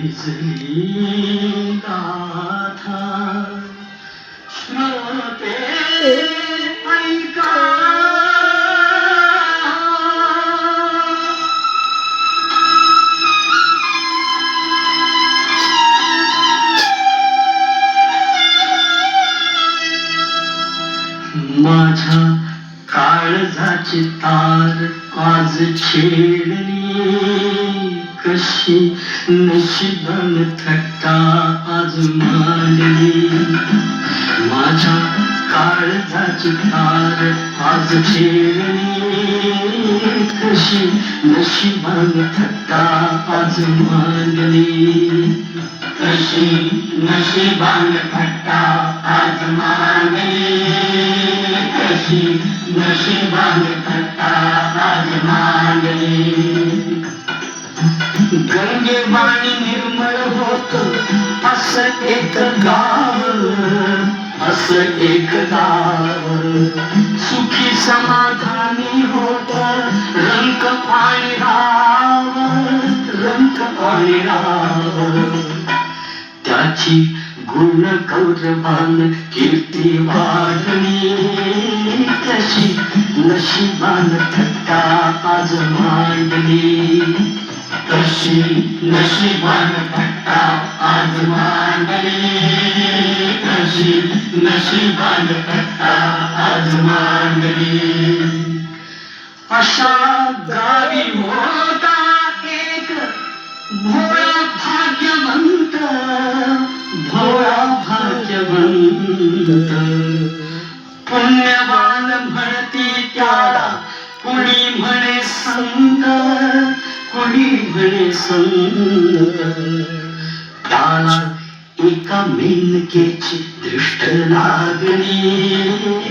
भिजली गाथा श्रोते ऐका. माझ्या काळजाची तार आज छेडली कशी नशिबान थट्टा आज मांडली. माझ्या काळजाची तार आज छेडली कशी नशिबान थट्टा आज मांडली. कशी नशिबान थट्टा आज मांडली. कशी नशिबान थट्टा आज मांडली. गंगेवाणी निर्मळ होत असं एक गाव, असं एक गाव. सुखी समाधानी होत रंक आणि राव, रंक आणि राव. त्याची गुण गौरवान कीर्ती वाढली. कशी नशिबान थट्टा आज मांडली. कशी नशिबान थट्टा आज मांडली. कशी नशिबान थट्टा आज मांडली. अशा गावी होता एक भोळा भाग्यवंत, भोळा भाग्यवंत. पुण्यवान म्हणती त्याला कुणी म्हणे संत, कुणी म्हणे संत. त्याला एका मेनकेची दृष्ट लागली.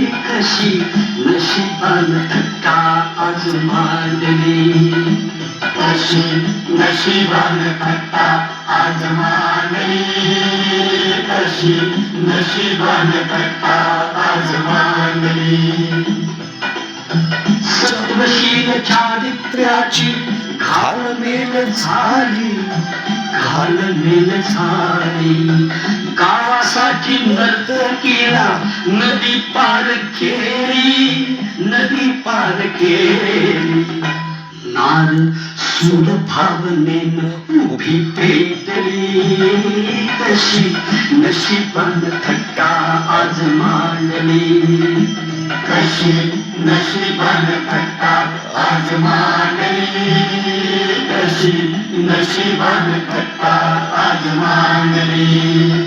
कशी नशिबान थट्टा आज मांडली. कशी नशिबान थट्टा आज मांडली. कशी नशिबान थट्टा आज मांडली. सत्वशील चारित्र्याची घालमेल झाली, घालमेल झाली. गावासाठी नर्तकीला नदी पार केली, नदी पार केली. नार सूड भावनेनं उभी पेटली. कशी नशिबान थट्टा आज मांडली. कशी नशिबान थट्टा आज मांडली. कशी नशिबान थट्टा आज मांडली.